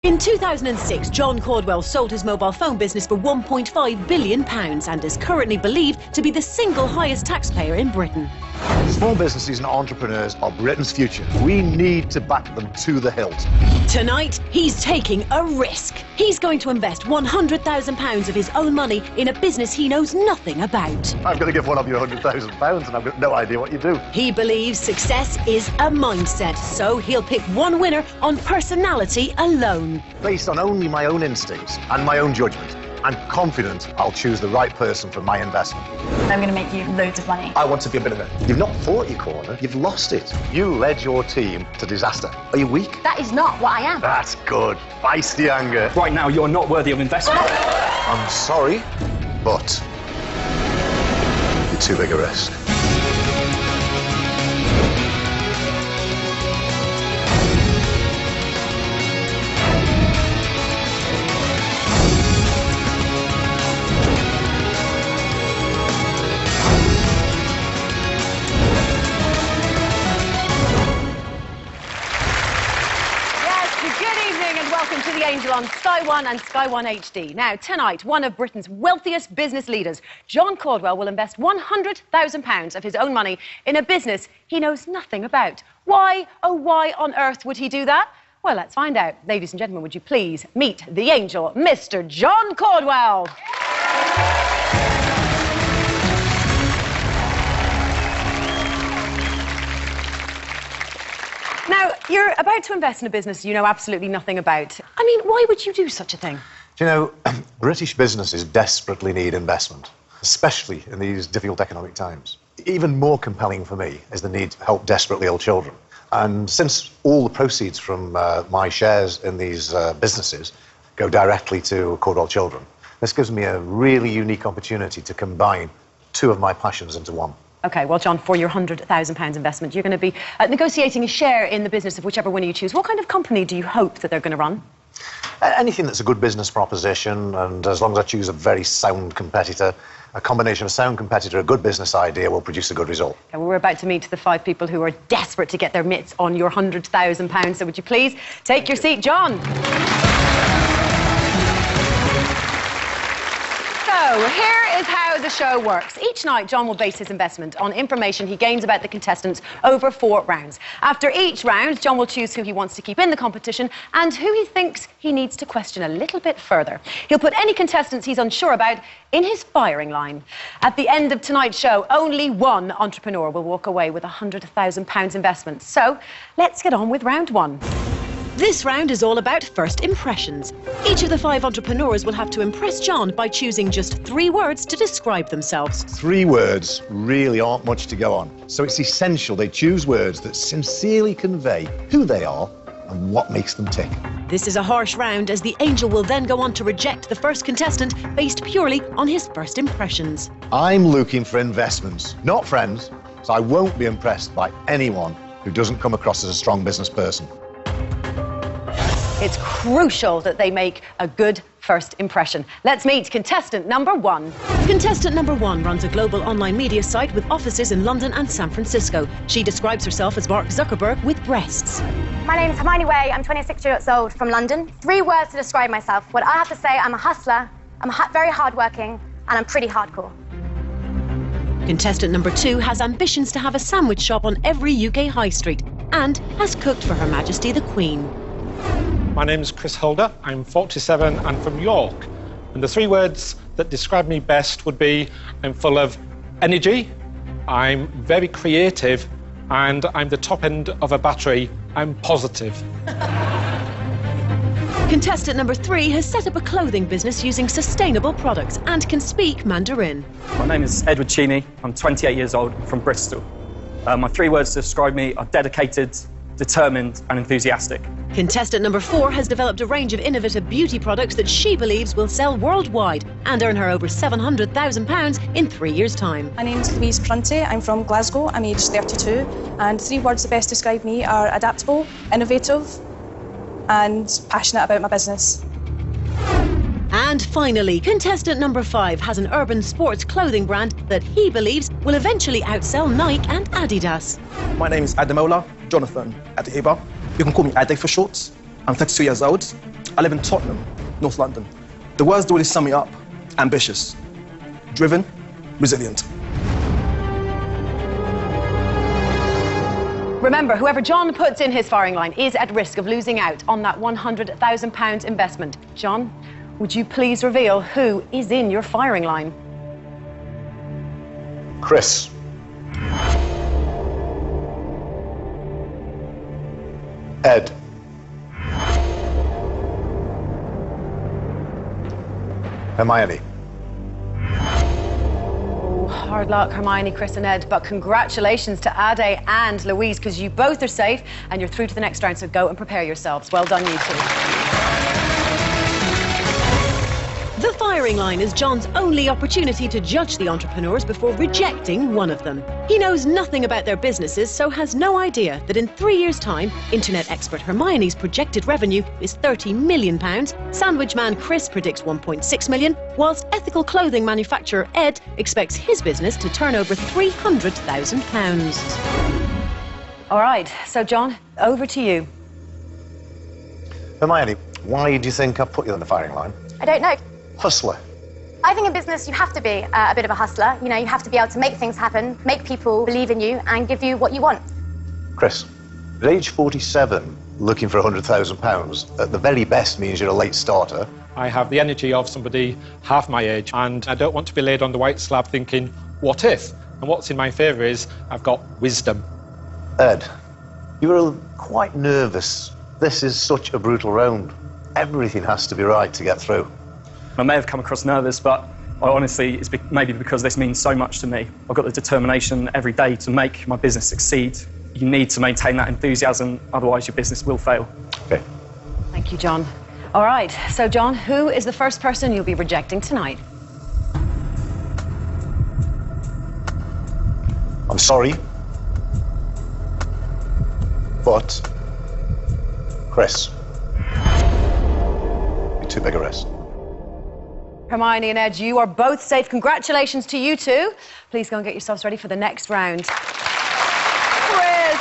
In 2006, John Caudwell sold his mobile phone business for £1.5 billion and is currently believed to be the single highest taxpayer in Britain. Small businesses and entrepreneurs are Britain's future. We need to back them to the hilt. Tonight, he's taking a risk. He's going to invest £100,000 of his own money in a business he knows nothing about. I'm going to give one of you £100,000 and I've got no idea what you do. He believes success is a mindset, so he'll pick one winner on personality alone. Based on only my own instincts and my own judgment, I'm confident I'll choose the right person for my investment. I'm going to make you loads of money. I want to be a billionaire. You've not fought your corner, you've lost it. You led your team to disaster. Are you weak? That is not what I am. That's good. Feisty anger. Right now, you're not worthy of investment. I'm sorry, but you're too big a risk. Welcome to The Angel on Sky One and Sky One HD. Now, tonight, one of Britain's wealthiest business leaders, John Caudwell, will invest £100,000 of his own money in a business he knows nothing about. Why, oh why on earth would he do that? Well, let's find out. Ladies and gentlemen, would you please meet the Angel, Mr. John Caudwell. Now, you're about to invest in a business you know absolutely nothing about. I mean, why would you do such a thing? Do you know, British businesses desperately need investment, especially in these difficult economic times. Even more compelling for me is the need to help desperately ill children. And since all the proceeds from my shares in these businesses go directly to Caudwell Children, this gives me a really unique opportunity to combine two of my passions into one. OK, well, John, for your £100,000 investment, you're going to be negotiating a share in the business of whichever winner you choose. What kind of company do you hope that they're going to run? Anything that's a good business proposition, and as long as I choose a very sound competitor, a combination of a sound competitor, a good business idea will produce a good result. Okay, well, we're about to meet the 5 people who are desperate to get their mitts on your £100,000. So would you please take your seat, John? So, here is how the show works. Each night, John will base his investment on information he gains about the contestants over 4 rounds. After each round, John will choose who he wants to keep in the competition and who he thinks he needs to question a little bit further. He'll put any contestants he's unsure about in his firing line. At the end of tonight's show, only one entrepreneur will walk away with a £100,000 investment. So, let's get on with round 1. This round is all about first impressions. Each of the 5 entrepreneurs will have to impress John by choosing just 3 words to describe themselves. 3 words really aren't much to go on, so it's essential they choose words that sincerely convey who they are and what makes them tick. This is a harsh round, as the Angel will then go on to reject the first contestant based purely on his first impressions. I'm looking for investments, not friends, so I won't be impressed by anyone who doesn't come across as a strong business person. It's crucial that they make a good first impression. Let's meet contestant number 1. Contestant number 1 runs a global online media site with offices in London and San Francisco. She describes herself as Mark Zuckerberg with breasts. My name is Hermione Way. I'm 26 years old from London. 3 words to describe myself. What I have to say, I'm a hustler, I'm very hardworking, and I'm pretty hardcore. Contestant number 2 has ambitions to have a sandwich shop on every UK high street and has cooked for Her Majesty the Queen. My name's Chris Holder, I'm 47 and from York. And the 3 words that describe me best would be I'm full of energy, I'm very creative, and I'm the top end of a battery. I'm positive. Contestant number 3 has set up a clothing business using sustainable products and can speak Mandarin. My name is Edward Cheney, I'm 28 years old, from Bristol. My 3 words to describe me are dedicated, determined and enthusiastic. Contestant number 4 has developed a range of innovative beauty products that she believes will sell worldwide and earn her over £700,000 in 3 years' time. My name's Louise Prunty, I'm from Glasgow, I'm aged 32, and 3 words that best describe me are adaptable, innovative and passionate about my business. And finally, contestant number 5 has an urban sports clothing brand that he believes will eventually outsell Nike and Adidas. My name is Ademola Jonathan Adeba. You can call me Ade for short. I'm 32 years old. I live in Tottenham, North London. The words that really sum me up: ambitious, driven, resilient. Remember, whoever John puts in his firing line is at risk of losing out on that £100,000 investment. John, would you please reveal who is in your firing line? Chris. Ed. Hermione. Hard luck, Hermione, Chris and Ed, but congratulations to Ade and Louise, because you both are safe and you're through to the next round, so go and prepare yourselves. Well done, you two. The firing line is John's only opportunity to judge the entrepreneurs before rejecting one of them. He knows nothing about their businesses, so has no idea that in 3 years' time, internet expert Hermione's projected revenue is £30 million, sandwich man Chris predicts 1.6 million, whilst ethical clothing manufacturer Ed expects his business to turn over £300,000. All right, so John, over to you. Hermione, why do you think I put you on the firing line? I don't know. Hustler. I think in business you have to be a bit of a hustler. You know, you have to be able to make things happen, make people believe in you and give you what you want. Chris, at age 47, looking for £100,000, at the very best means you're a late starter. I have the energy of somebody half my age, and I don't want to be laid on the white slab thinking, what if? And what's in my favour is I've got wisdom. Ed, you were quite nervous. This is such a brutal round. Everything has to be right to get through. I may have come across nervous, but honestly, it's maybe because this means so much to me. I've got the determination every day to make my business succeed. You need to maintain that enthusiasm, otherwise your business will fail. Okay. Thank you, John. All right, so John, who is the first person you'll be rejecting tonight? I'm sorry, but Chris, you're too big a risk. Hermione and Ed, you are both safe. Congratulations to you two. Please go and get yourselves ready for the next round. Chris!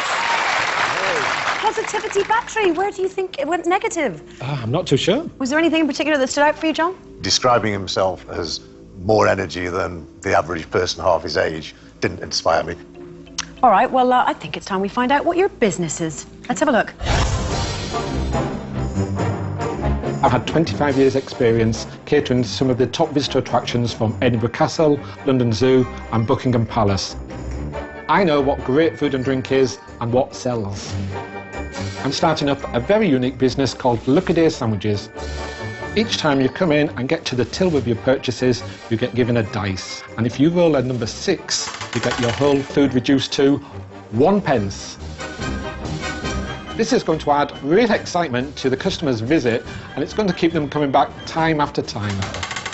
Positivity battery, where do you think it went negative? I'm not too sure. Was there anything in particular that stood out for you, John? Describing himself as more energy than the average person half his age didn't inspire me. All right, well, I think it's time we find out what your business is. Let's have a look. I've had 25 years' experience catering to some of the top visitor attractions from Edinburgh Castle, London Zoo and Buckingham Palace. I know what great food and drink is and what sells. I'm starting up a very unique business called Lucky Day Sandwiches. Each time you come in and get to the till with your purchases, you get given a dice. And if you roll a number 6, you get your whole food reduced to 1 pence. This is going to add real excitement to the customer's visit, and it's going to keep them coming back time after time.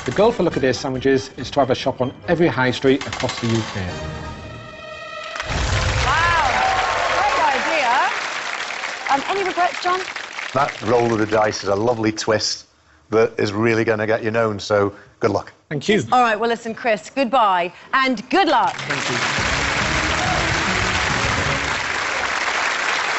The goal for Lucky Day Sandwiches is to have a shop on every high street across the UK. Wow, great idea. Any regrets, John? That roll of the dice is a lovely twist that is really going to get you known, so good luck. Thank you. All right, well, listen, Chris, goodbye and good luck. Thank you.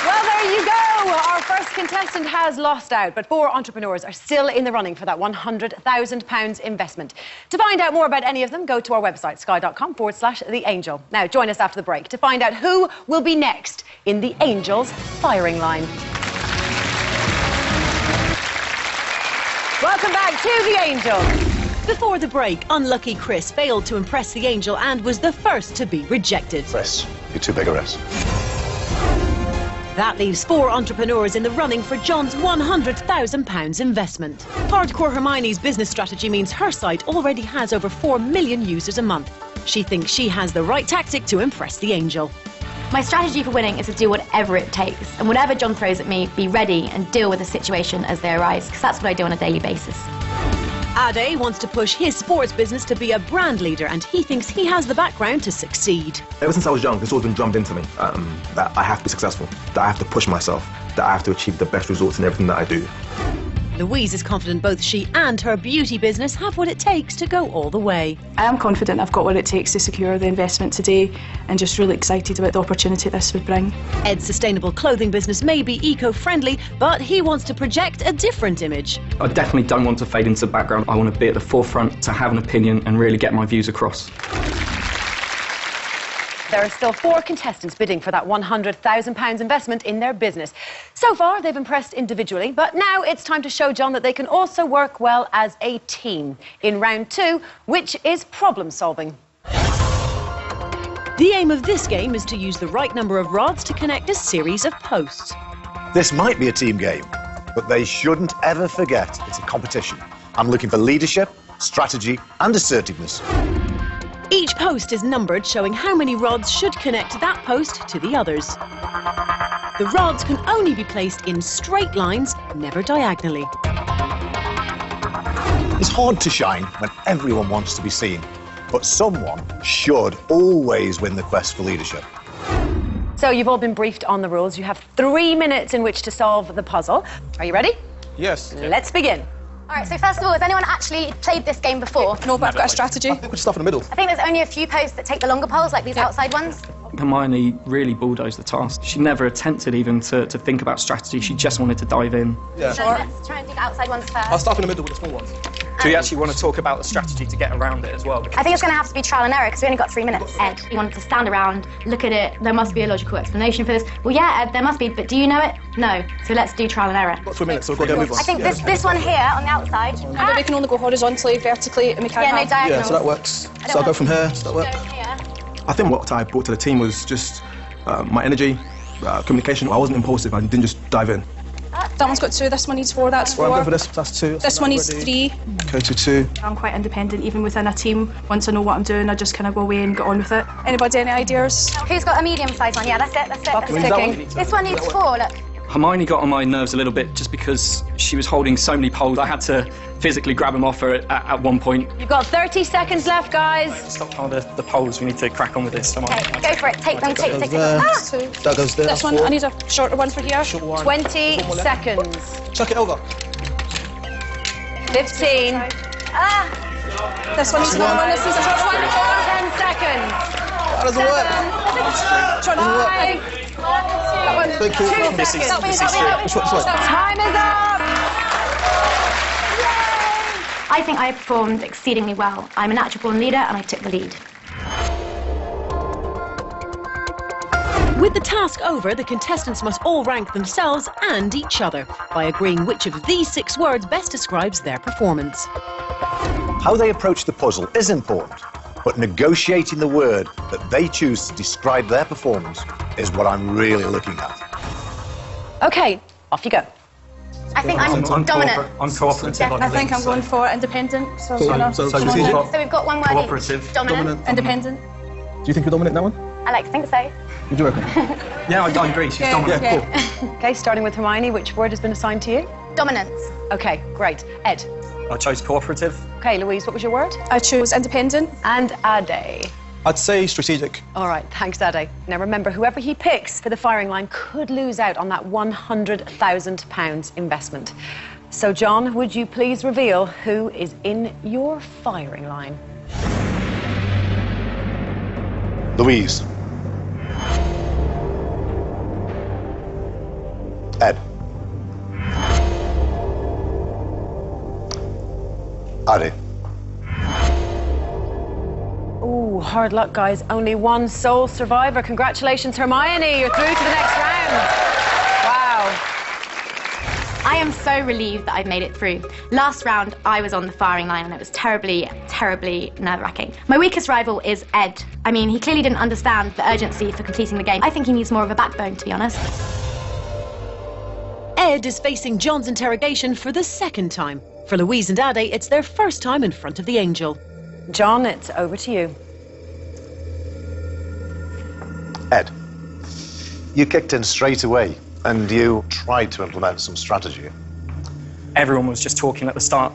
Well, there you go. Our first contestant has lost out, but 4 entrepreneurs are still in the running for that £100,000 investment. To find out more about any of them, go to our website, sky.com/The Angel. Now, join us after the break to find out who will be next in the Angel's firing line. Welcome back to The Angel. Before the break, unlucky Chris failed to impress the Angel and was the first to be rejected. Chris, you're too big a risk. That leaves 4 entrepreneurs in the running for John's £100,000 investment. Hardcore Hermione's business strategy means her site already has over 4 million users a month. She thinks she has the right tactic to impress the Angel. My strategy for winning is to do whatever it takes, and whatever John throws at me, be ready and deal with the situation as they arise, because that's what I do on a daily basis. Ade wants to push his sports business to be a brand leader, and he thinks he has the background to succeed. Ever since I was young, it's always been drummed into me that I have to be successful, that I have to push myself, that I have to achieve the best results in everything that I do. Louise is confident both she and her beauty business have what it takes to go all the way. I am confident I've got what it takes to secure the investment today and just really excited about the opportunity this would bring. Ed's sustainable clothing business may be eco-friendly, but he wants to project a different image. I definitely don't want to fade into the background. I want to be at the forefront, to have an opinion and really get my views across. There are still 4 contestants bidding for that £100,000 investment in their business. So far, they've impressed individually, but now it's time to show John that they can also work well as a team in round 2, which is problem solving. The aim of this game is to use the right number of rods to connect a series of posts. This might be a team game, but they shouldn't ever forget it's a competition. I'm looking for leadership, strategy, and assertiveness. Each post is numbered, showing how many rods should connect that post to the others. The rods can only be placed in straight lines, never diagonally. It's hard to shine when everyone wants to be seen, but someone should always win the quest for leadership. So you've all been briefed on the rules. You have 3 minutes in which to solve the puzzle. Are you ready? Yes. Let's begin. All right, so first of all, has anyone actually played this game before? No, but I've got a strategy. I think we should start in the middle. I think there's only a few posts that take the longer poles, like these outside ones. Hermione really bulldozed the task. She never attempted even to think about strategy. She just wanted to dive in. Yeah. So let's try and do the outside ones first. I'll start in the middle with the small ones. Do you actually want to talk about the strategy to get around it as well? I think it's going to have to be trial and error because we only got 3 minutes. Ed, you wanted to stand around, look at it. There must be a logical explanation for this. Well, yeah, Ed, there must be, but do you know it? No. So let's do trial and error. We've got 3 minutes, so we've got to move on. I think this one here on the outside. But we can only go horizontally, vertically, and we can't Yeah, no have... diagonals. Yeah, so that works. So I'll go from here. Does that work? Go here. I think what I brought to the team was just my energy, communication. I wasn't impulsive. I didn't just dive in. That one's got 2, this one needs 4, that's 4. Well, I'm going for this. That's 2. This one needs 3. Okay, 2. I'm quite independent, even within a team. Once I know what I'm doing, I just kind of go away and get on with it. Anybody, any ideas? Who's got a medium-sized one? Yeah, that's it, that's it. ticking. This one needs 4, look. Hermione got on my nerves a little bit just because she was holding so many poles. I had to physically grab them off her at one point. You've got 30 seconds left, guys. Stop on the poles. We need to crack on with this. Come on. Okay, go for it. Take them, take them. That goes there. This one, 4. I need a shorter one for here. Short one. 20 seconds. Chuck it over. 15. This one needs another one, this needs a short one. 10 seconds. That doesn't work. Short one. That one. Thank you. 2 This seconds. is true. Which one? Time is up. I think I performed exceedingly well. I'm a natural-born leader and I took the lead. With the task over, the contestants must all rank themselves and each other by agreeing which of these 6 words best describes their performance. How they approach the puzzle is important, but negotiating the word that they choose to describe their performance is what I'm really looking at. Okay, off you go. I think I'm dominant. I'm cooperative. Yeah, I think I'm going for independent, so I'm Cool. gonna... So come on strategic. then. So we've got one word Cooperative. each. Dominant. Independent. Do you think you're dominant in that one? I like to think so. What do you reckon? Yeah, I agree. She's dominant. Yeah, cool. Okay, starting with Hermione, which word has been assigned to you? Dominance. Okay, great. Ed. I chose cooperative. Okay, Louise, what was your word? I chose independent. And Ade. I'd say strategic. All right, thanks, Ade. Now remember, whoever he picks for the firing line could lose out on that £100,000 investment. So, John, would you please reveal who is in your firing line? Louise. Ed. Ade. Ooh, hard luck, guys. Only one sole survivor. Congratulations, Hermione. You're through to the next round. Wow. I am so relieved that I've made it through. Last round, I was on the firing line and it was terribly, terribly nerve-wracking. My weakest rival is Ed. I mean, he clearly didn't understand the urgency for completing the game. I think he needs more of a backbone, to be honest. Ed is facing John's interrogation for the 2nd time. For Louise and Ade, it's their first time in front of the angel. John, it's over to you. Ed. You kicked in straight away and you tried to implement some strategy. Everyone was just talking at the start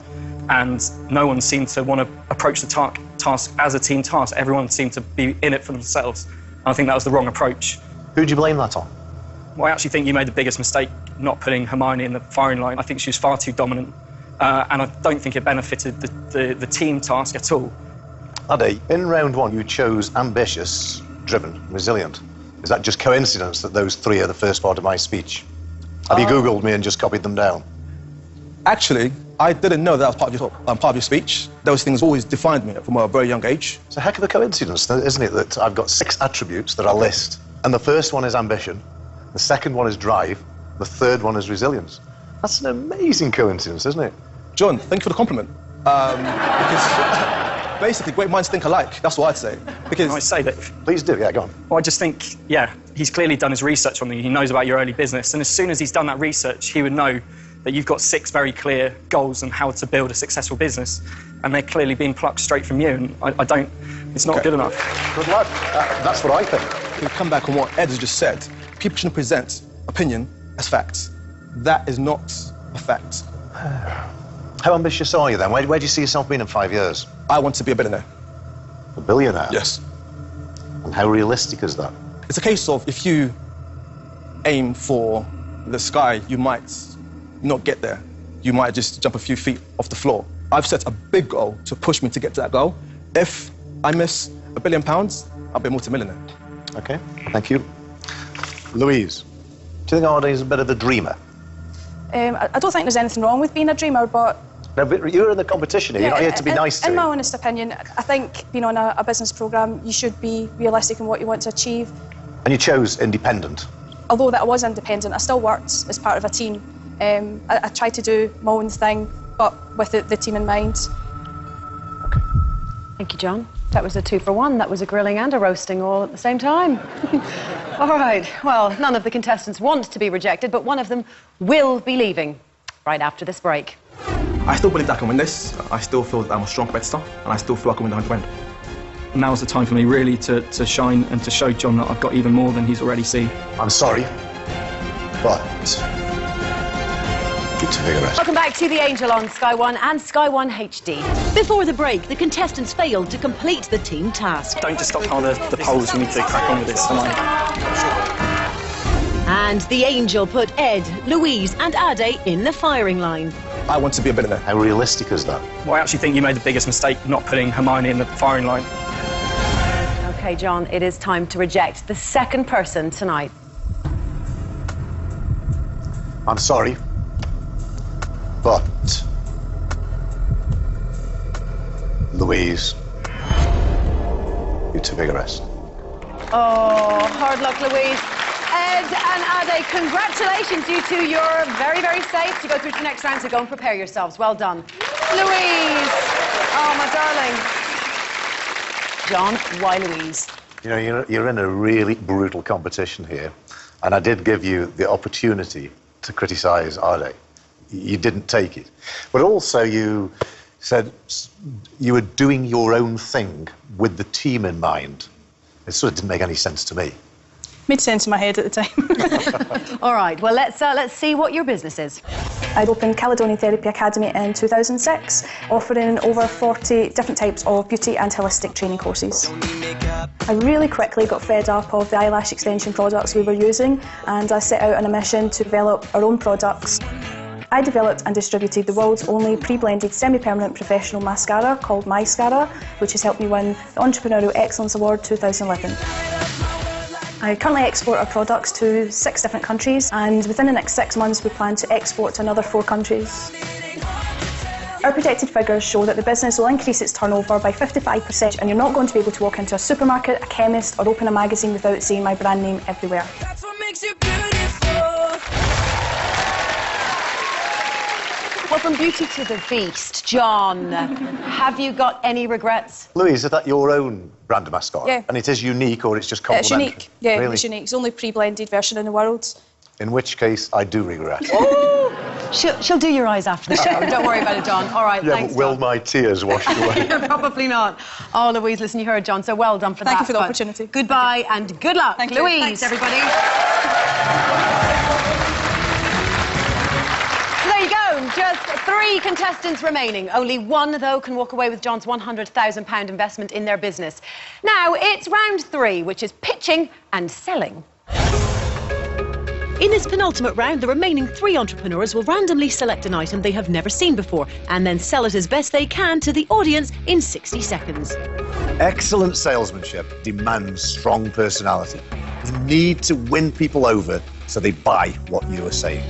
and no one seemed to want to approach the task as a team task. Everyone seemed to be in it for themselves. And I think that was the wrong approach. Who'd you blame that on? Well, I actually think you made the biggest mistake not putting Hermione in the firing line. I think she was far too dominant, and I don't think it benefited the team task at all. Ade, in round one, you chose ambitious, driven, resilient. Is that just coincidence that those three are the first part of my speech? Have you Googled me and just copied them down? Actually, I didn't know that was part of your speech. Those things always defined me from a very young age. It's a heck of a coincidence, isn't it, that I've got 6 attributes that I list. And the first one is ambition, the second one is drive, the third one is resilience. That's an amazing coincidence, isn't it? John, thank you for the compliment. Because basically, great minds think alike. That's what I'd say. Because I say that. Please do, yeah, go on. Well, I just think, yeah, he's clearly done his research on you. He knows about your early business, and as soon as he's done that research, he would know that you've got 6 very clear goals on how to build a successful business, and they're clearly being plucked straight from you, and I don't, it's not good enough. Good luck. That's what I think. to come back on what Ed has just said, people shouldn't present opinion as facts. That is not a fact. How ambitious are you then? Where do you see yourself being in 5 years? I want to be a billionaire. A billionaire? Yes. And how realistic is that? It's a case of if you aim for the sky, you might not get there. You might just jump a few feet off the floor. I've set a big goal to push me to get to that goal. If I miss £1 billion, I'll be a multi-millionaire. Okay, thank you. Louise, do you think Ade is a bit of a dreamer? I don't think there's anything wrong with being a dreamer, but... No, but you're in the competition here. You're not here to be nice to In him. my honest opinion, I think being on a business programme, you should be realistic in what you want to achieve. And you chose independent. Although that I was independent, I still worked as part of a team. I tried to do my own thing, but with the team in mind. Okay. Thank you, John. That was a 2 for 1. That was a grilling and a roasting all at the same time. All right. Well, none of the contestants want to be rejected, but one of them will be leaving right after this break. I still believe that I can win this. I still feel that I'm a strong competitor, and I still feel I can win the 100 grand. Now's the time for me really to shine and to show John that I've got even more than he's already seen. I'm sorry, but... good to hear the rest. Welcome back to The Angel on Sky One and Sky One HD. Before the break, the contestants failed to complete the team task. Don't just stop on the polls, we need to crack on with this, come on. And The Angel put Ed, Louise and Ade in the firing line. I want to be a billionaire. How realistic is that? Well, I actually think you made the biggest mistake not putting Hermione in the firing line. Okay, John, it is time to reject the second person tonight. I'm sorry, but... Louise, you too big a risk. Oh, hard luck, Louise. Ed and Ade, congratulations, you two. You're very, very safe to go through to the next round, so go and prepare yourselves. Well done. Louise! Oh, my darling. John, why Louise? You know, you're in a really brutal competition here, and I did give you the opportunity to criticise Ade. You didn't take it. But also you said you were doing your own thing with the team in mind. It sort of didn't make any sense to me. Made sense in my head at the time. All right, well, let's see what your business is. I opened Caledonian Therapy Academy in 2006, offering over 40 different types of beauty and holistic training courses. I really quickly got fed up of the eyelash extension products we were using, and I set out on a mission to develop our own products. I developed and distributed the world's only pre-blended semi-permanent professional mascara called MyScara, which has helped me win the Entrepreneurial Excellence Award 2011. I currently export our products to 6 different countries, and within the next 6 months we plan to export to another 4 countries. Our projected figures show that the business will increase its turnover by 55%, and you're not going to be able to walk into a supermarket, a chemist or open a magazine without seeing my brand name everywhere. That's what makes you beautiful. Well, from beauty to the beast, John, have you got any regrets? Louise, is that your own brand of mascara? Yeah. And it is unique, or it's just It's complimentary? unique. Yeah, Really? it's unique. It's the only pre-blended version in the world. In which case, I do regret. She'll do your eyes after the show. Don't worry about it, John. All right, Yeah, thanks, but will John. my tears wash away? Probably not. Oh, Louise, listen, you heard John, so well done for that. Thank you for the but opportunity. Goodbye and good luck. Thank you. Louise. Thanks, everybody. So there you go, just 3 contestants remaining. Only one, though, can walk away with John's £100,000 investment in their business. Now, it's round 3, which is pitching and selling. In this penultimate round, the remaining 3 entrepreneurs will randomly select an item they have never seen before and then sell it as best they can to the audience in 60 seconds. Excellent salesmanship demands strong personality. You need to win people over so they buy what you are saying.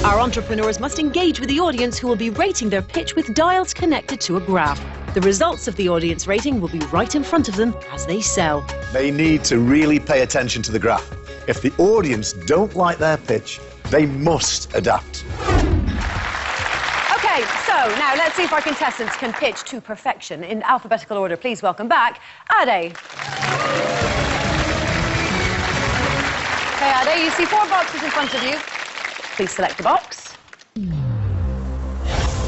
Our entrepreneurs must engage with the audience, who will be rating their pitch with dials connected to a graph. The results of the audience rating will be right in front of them as they sell. They need to really pay attention to the graph. If the audience don't like their pitch, they must adapt. Okay, so now let's see if our contestants can pitch to perfection. In alphabetical order, please welcome back Ade. Okay, Ade, you see 4 boxes in front of you. Please select a box.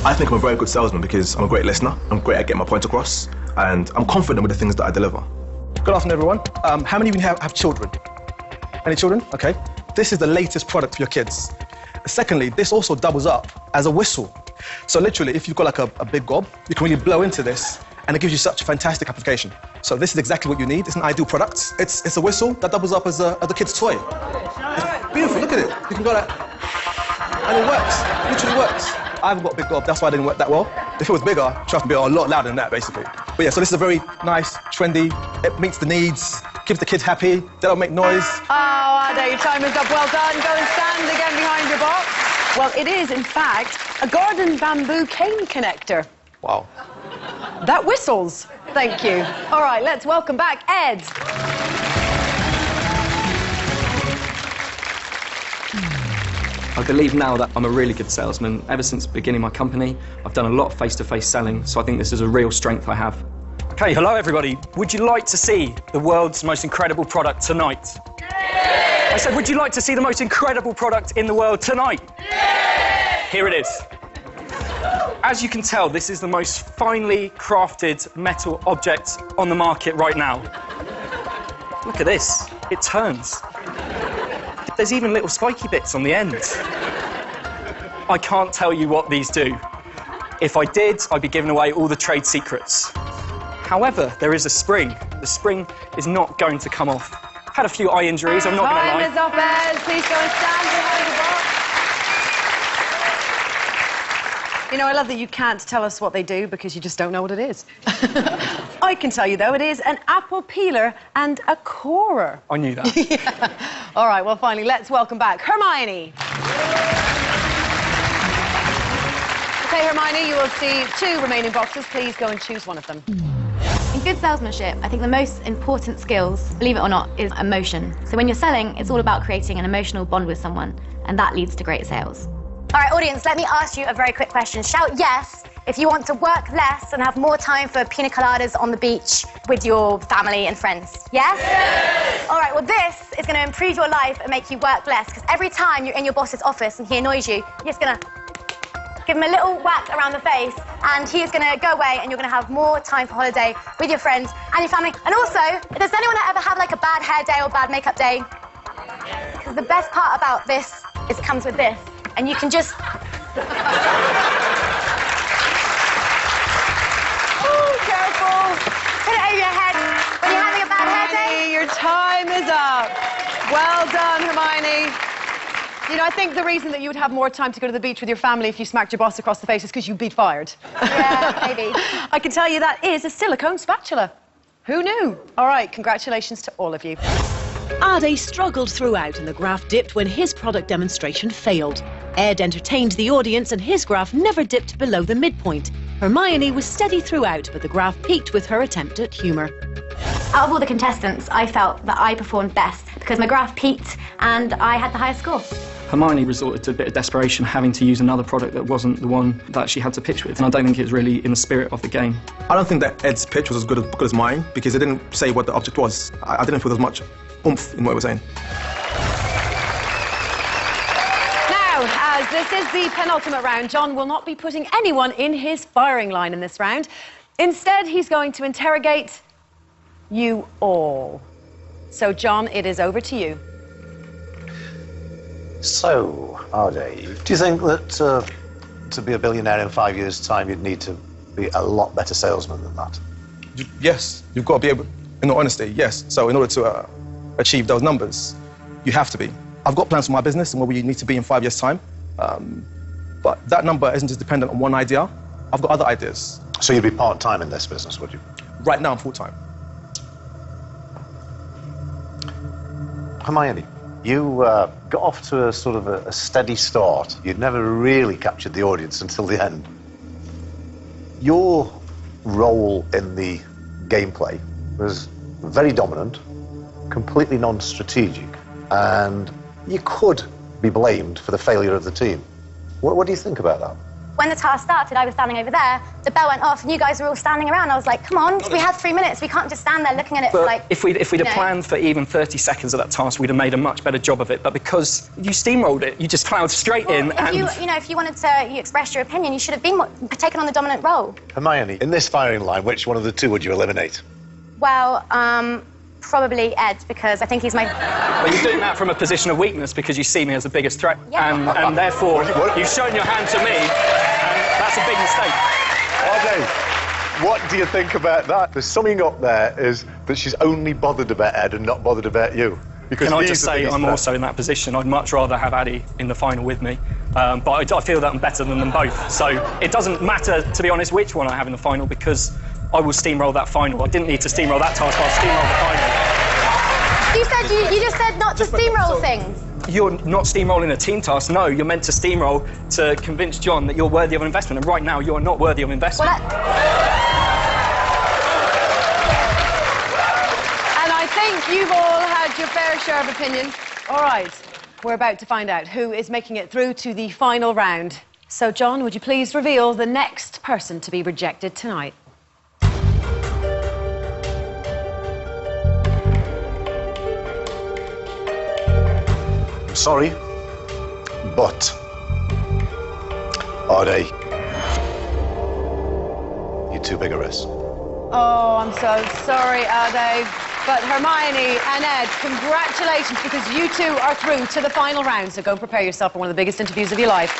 I think I'm a very good salesman because I'm a great listener, I'm great at getting my point across, and I'm confident with the things that I deliver. Good afternoon, everyone. How many of you have children? Any children? Okay. This is the latest product for your kids. Secondly, this also doubles up as a whistle. So literally, if you've got like a big gob, you can really blow into this, and it gives you such a fantastic application. So this is exactly what you need. It's an ideal product. It's a whistle that doubles up as a kid's toy. It's beautiful, look at it. You can go like, and it works, it literally works. I haven't got a big gob, that's why it didn't work that well. If it was bigger, trust me, it'd be a lot louder than that, basically. But yeah, so this is a very nice, trendy, it meets the needs, keeps the kids happy, they don't make noise. Oh, Ade, your time is up. Well done. Go and stand again behind your box. Well, it is, in fact, a garden bamboo cane connector. Wow. That whistles. Thank you. All right, let's welcome back Ed. I believe now that I'm a really good salesman. Ever since beginning my company, I've done a lot of face-to-face selling, so I think this is a real strength I have. Okay, hello everybody. Would you like to see the world's most incredible product tonight? Yeah! I said, would you like to see the most incredible product in the world tonight? Yeah! Here it is. As you can tell, this is the most finely crafted metal object on the market right now. Look at this. It turns. There's even little spiky bits on the end. I can't tell you what these do. If I did, I'd be giving away all the trade secrets. However, there is a spring. The spring is not going to come off. Had a few eye injuries, I'm not going to lie. Time is up, Ed. Please go and stand behind the box. You know, I love that you can't tell us what they do because you just don't know what it is. I can tell you, though, it is an apple peeler and a corer. I knew that. Yeah. All right, well, finally, let's welcome back Hermione. OK, Hermione, you will see 2 remaining boxes. Please go and choose one of them. In good salesmanship, I think the most important skills, believe it or not, is emotion. So when you're selling, it's all about creating an emotional bond with someone, and that leads to great sales. All right, audience, let me ask you a very quick question. Shout yes if you want to work less and have more time for pina coladas on the beach with your family and friends. Yes? Yes! All right, well, this is going to improve your life and make you work less, because every time you're in your boss's office and he annoys you, you're just going to give him a little whack around the face, and he's going to go away, and you're going to have more time for holiday with your friends and your family. And also, does anyone ever have like a bad hair day or bad makeup day? Because the best part about this is it comes with this, and you can just... Oh, careful. Put it over your head when you're having a bad hair day. Hermione, your time is up. Well done, Hermione. You know, I think the reason that you would have more time to go to the beach with your family if you smacked your boss across the face is because you'd be fired. Yeah, maybe. I can tell you that is a silicone spatula. Who knew? All right, congratulations to all of you. Ade struggled throughout and the graph dipped when his product demonstration failed. Ed entertained the audience and his graph never dipped below the midpoint. Hermione was steady throughout, but the graph peaked with her attempt at humour. Out of all the contestants, I felt that I performed best because my graph peaked and I had the highest score. Hermione resorted to a bit of desperation, having to use another product that wasn't the one that she had to pitch with, and I don't think it was really in the spirit of the game. I don't think that Ed's pitch was as good as mine, because it didn't say what the object was. I didn't feel as much oomph in what it was saying. Now, as this is the penultimate round, John will not be putting anyone in his firing line in this round. Instead, he's going to interrogate you all. So, John, it is over to you. So, Ade, do you think that to be a billionaire in 5 years' time, you'd need to be a lot better salesman than that? Yes, you've got to be able, in all honesty, yes. So in order to achieve those numbers, you have to be. I've got plans for my business and where we need to be in 5 years' time. But that number isn't just dependent on one idea. I've got other ideas. So you'd be part-time in this business, would you? Right now, I'm full-time. Hermione, you got off to a sort of a steady start. You'd never really captured the audience until the end. Your role in the gameplay was very dominant, completely non-strategic, and you could be blamed for the failure of the team. What do you think about that? When the task started, I was standing over there, the bell went off, and you guys were all standing around. I was like, come on, we have 3 minutes. We can't just stand there looking at it for like... If we'd have planned for even 30 seconds of that task, we'd have made a much better job of it. But because you steamrolled it, you just plowed straight in and... If you wanted to express your opinion, you should have been taken on the dominant role. Hermione, in this firing line, which one of the two would you eliminate? Well, probably Ed, because I think he's my... Well, you're doing that from a position of weakness because you see me as the biggest threat. Yeah. And therefore, you've shown your hand to me, and that's a big mistake. Okay, what do you think about that? There's summing up there is that she's only bothered about Ed and not bothered about you. Because can I just say I'm also in that position. I'd much rather have Addy in the final with me. But I feel that I'm better than them both. So it doesn't matter, to be honest, which one I have in the final because I will steamroll that final. I didn't need to steamroll that task, I'll steamroll the final. You just said not to steamroll things. You're not steamrolling a team task, no. You're meant to steamroll to convince John that you're worthy of an investment, and right now you're not worthy of investment. And I think you've all had your fair share of opinions. All right, we're about to find out who is making it through to the final round. So, John, would you please reveal the next person to be rejected tonight? Sorry, but Ade, you're too big a risk. Oh, I'm so sorry, Ade. But Hermione and Ed, congratulations, because you two are through to the final round. So go and prepare yourself for one of the biggest interviews of your life.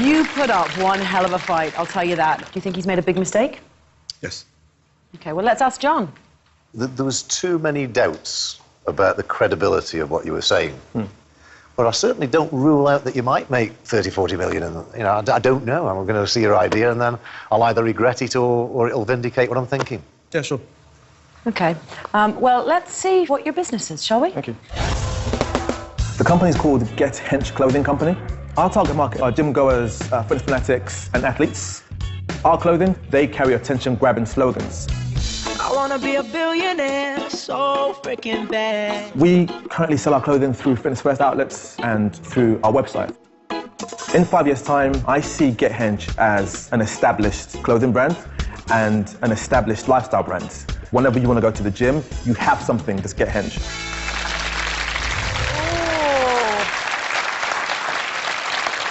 You put up one hell of a fight, I'll tell you that. Do you think he's made a big mistake? Yes. Okay, well, let's ask John. There was too many doubts about the credibility of what you were saying. But I certainly don't rule out that you might make 30, 40 million. And, I don't know. I'm going to see your idea and then I'll either regret it or it'll vindicate what I'm thinking. Yeah, sure. Okay. Well, let's see what your business is, shall we? Thank you. The company's called Get Hench Clothing Company. Our target market are gym goers, fitness fanatics, and athletes. Our clothing, they carry attention-grabbing slogans. I wanna be a billionaire so freaking bad. We currently sell our clothing through Fitness First outlets and through our website. In 5 years' time, I see Get Hench as an established clothing brand and an established lifestyle brand. Whenever you want to go to the gym, you have something that's Get Hench.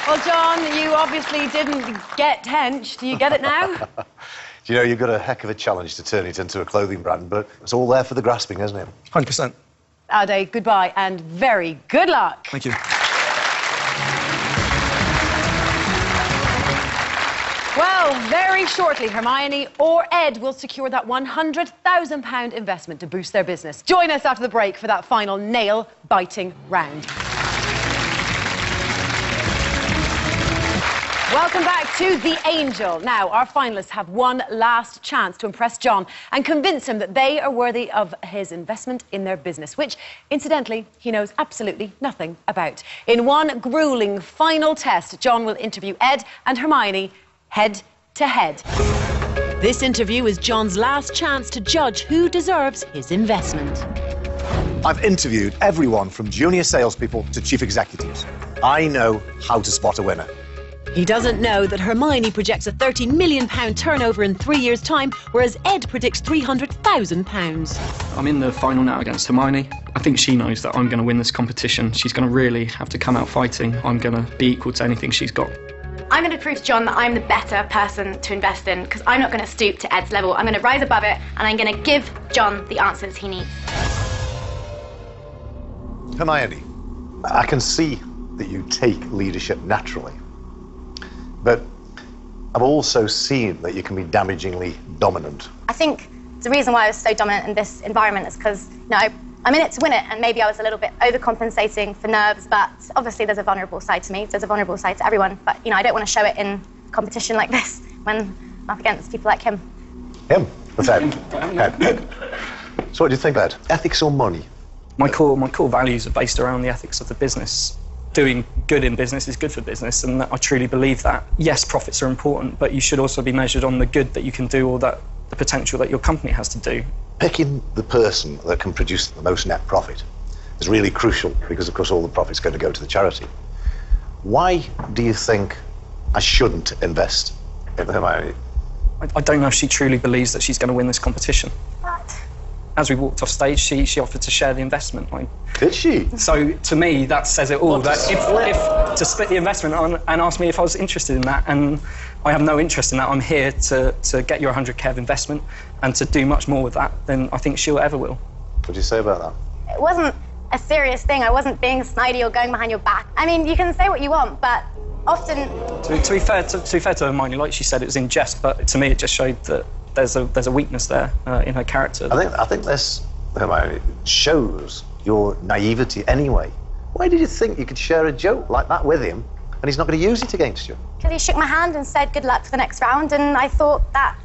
Well, John, you obviously didn't get Hench. Do you get it now? You know, you've got a heck of a challenge to turn it into a clothing brand, but it's all there for the grasping, isn't it? 100%. Ade, goodbye and very good luck. Thank you. Well, very shortly, Hermione or Ed will secure that £100,000 investment to boost their business. Join us after the break for that final nail-biting round. Welcome back to The Angel. Now, our finalists have one last chance to impress John and convince him that they are worthy of his investment in their business, which, incidentally, he knows absolutely nothing about. In one grueling final test, John will interview Ed and Hermione head to head. This interview is John's last chance to judge who deserves his investment. I've interviewed everyone from junior salespeople to chief executives. I know how to spot a winner. He doesn't know that Hermione projects a £30 million turnover in 3 years' time, whereas Ed predicts £300,000. I'm in the final now against Hermione. I think she knows that I'm going to win this competition. She's going to really have to come out fighting. I'm going to be equal to anything she's got. I'm going to prove to John that I'm the better person to invest in because I'm not going to stoop to Ed's level. I'm going to rise above it and I'm going to give John the answers he needs. Hermione, I can see that you take leadership naturally. But I've also seen that you can be damagingly dominant. I think the reason why I was so dominant in this environment is because, I I'm in it to win it, and maybe I was a little bit overcompensating for nerves, but obviously there's a vulnerable side to me. There's a vulnerable side to everyone, but I don't want to show it in competition like this when I'm up against people like him. Him? What's that? Ed. So what do you think, Ed? Ethics or money? My core values are based around the ethics of the business. Doing good in business is good for business, and I truly believe that. Yes, profits are important, but you should also be measured on the good that you can do, or the potential that your company has to do. Picking the person that can produce the most net profit is really crucial, because of course all the profit's going to go to the charity. Why do you think I shouldn't invest in Hermione? I don't know if she truly believes that she's going to win this competition. What? As we walked off stage, she offered to share the investment. Did she? So to me, that says it all. That if to split the investment on and ask me if I was interested in that, and I have no interest in that. I'm here to get your 100k of investment and to do much more with that than I think she'll ever will. What do you say about that? It wasn't a serious thing. I wasn't being snidey or going behind your back. I mean, you can say what you want, but often... To be fair to Hermione, like she said, it was in jest, but to me it just showed that there's a weakness there in her character. I think this, Hermione, shows your naivety anyway. Why did you think you could share a joke like that with him and he's not going to use it against you? Because he shook my hand and said good luck for the next round, and I thought that,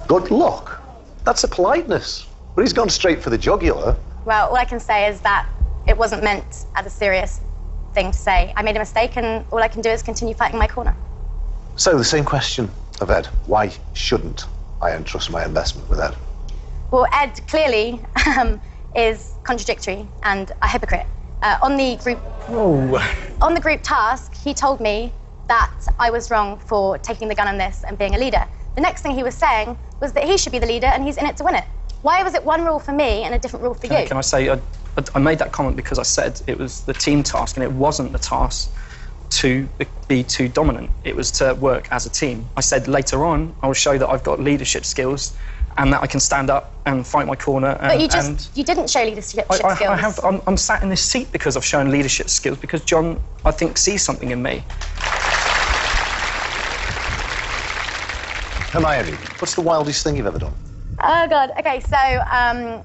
Good luck? That's a politeness. But he's gone straight for the jugular. Well, all I can say is that it wasn't meant as a serious thing to say. I made a mistake, and all I can do is continue fighting my corner. So the same question of Ed. Why shouldn't I entrust my investment with Ed? Well, Ed clearly is contradictory and a hypocrite. On the group task, he told me that I was wrong for taking the gun on this and being a leader. The next thing he was saying was that he should be the leader and he's in it to win it. Why was it one rule for me and a different rule for you? Can I say, I made that comment because I said it was the team task, and it wasn't the task to be too dominant. It was to work as a team. I said later on, I will show that I've got leadership skills and that I can stand up and fight my corner. But you didn't show leadership skills. I'm sat in this seat because I've shown leadership skills, because John, I think, sees something in me. Hermione, what's the wildest thing you've ever done? Oh, God. OK, so I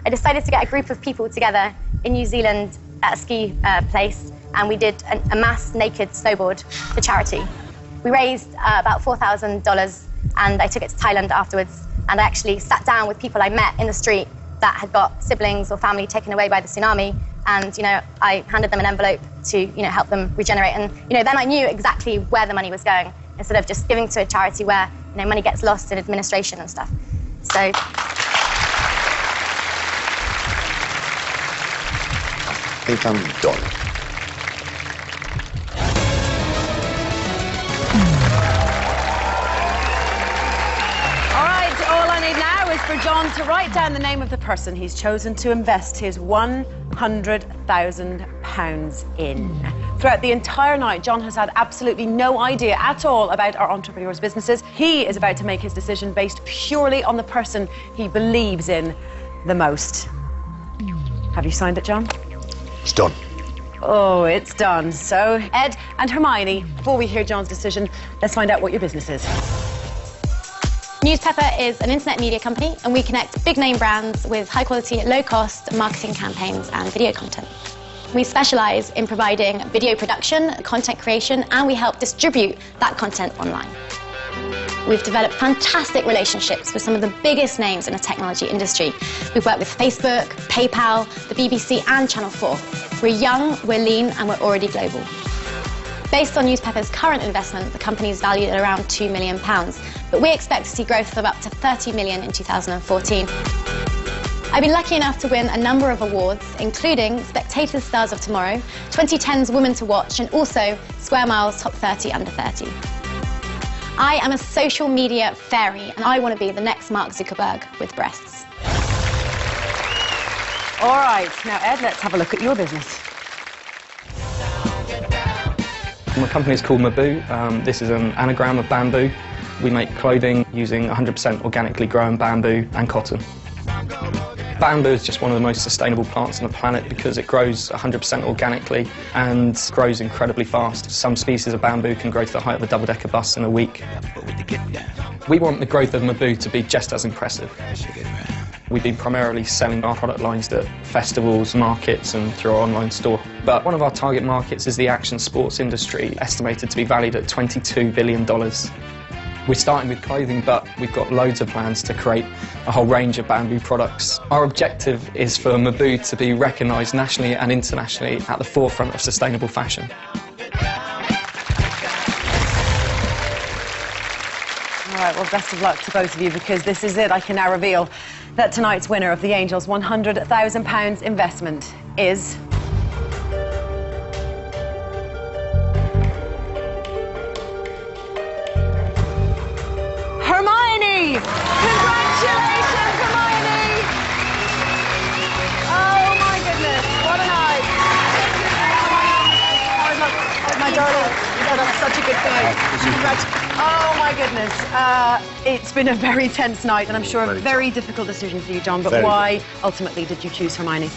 decided to get a group of people together in New Zealand at a ski place, and we did a mass naked snowboard for charity. We raised about $4,000, and I took it to Thailand afterwards, and I actually sat down with people I met in the street that had got siblings or family taken away by the tsunami, and, I handed them an envelope to, help them regenerate, and, then I knew exactly where the money was going, instead of just giving to a charity where, money gets lost in administration and stuff. So... I think I'm done. All I need now is for John to write down the name of the person he's chosen to invest his £100,000 in. Throughout the entire night, John has had absolutely no idea at all about our entrepreneurs' businesses. He is about to make his decision based purely on the person he believes in the most. Have you signed it, John? It's done. Oh, it's done. So, Ed and Hermione, before we hear John's decision, let's find out what your business is. Newspepper is an internet media company, and we connect big name brands with high quality, low cost marketing campaigns and video content. We specialise in providing video production, content creation, and we help distribute that content online. We've developed fantastic relationships with some of the biggest names in the technology industry. We've worked with Facebook, PayPal, the BBC and Channel 4. We're young, we're lean, and we're already global. Based on Newspepper's current investment, the company is valued at around £2 million, but we expect to see growth of up to 30 million in 2014. I've been lucky enough to win a number of awards, including Spectator's Stars of Tomorrow, 2010's Women to Watch, and also Square Mile's Top 30 Under 30. I am a social media fairy, and I want to be the next Mark Zuckerberg with breasts. All right, now Ed, let's have a look at your business. My company is called Maboo. This is an anagram of bamboo. We make clothing using 100% organically grown bamboo and cotton. Bamboo is just one of the most sustainable plants on the planet because it grows 100% organically and grows incredibly fast. Some species of bamboo can grow to the height of a double-decker bus in a week. We want the growth of Maboo to be just as impressive. We've been primarily selling our product lines at festivals, markets and through our online store. But one of our target markets is the action sports industry, estimated to be valued at $22 billion. We're starting with clothing, but we've got loads of plans to create a whole range of bamboo products. Our objective is for Mabou to be recognised nationally and internationally at the forefront of sustainable fashion. All right, well, best of luck to both of you, because this is it. I can now reveal that tonight's winner of the Angels' £100,000 investment is... Hermione! Congratulations, Hermione! Oh, my goodness, what a night. Oh, my darling, you got up such a good fight. Oh, my goodness. It's been a very tense night, and I'm sure a very difficult decision for you, John, but why, ultimately, did you choose Hermione?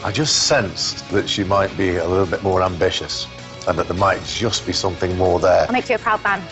I just sensed that she might be a little bit more ambitious, and that there might just be something more there. I'll make you a proud man.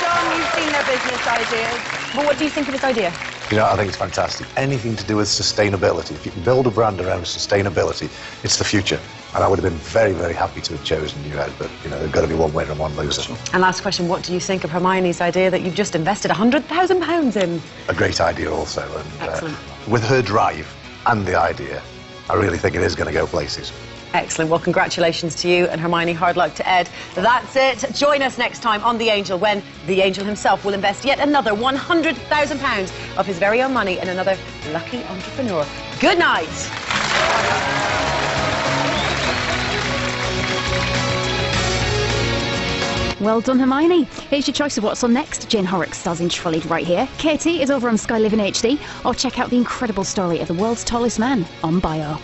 John, you've seen their business ideas. But what do you think of his idea? You know, I think it's fantastic. Anything to do with sustainability. If you can build a brand around sustainability, it's the future. And I would have been very, very happy to have chosen you, Ed, but, you know, there's got to be one winner and one loser. And last question, what do you think of Hermione's idea that you've just invested £100,000 in? A great idea also. And with her drive and the idea, I really think it is going to go places. Excellent. Well, congratulations to you, and Hermione, hard luck to Ed. That's it. Join us next time on The Angel, when the Angel himself will invest yet another £100,000 of his very own money in another lucky entrepreneur. Good night. Well done, Hermione. Here's your choice of what's on next. Jane Horrocks stars in Trolleyed right here. Katie is over on Sky Living HD, or check out the incredible story of the world's tallest man on Bio.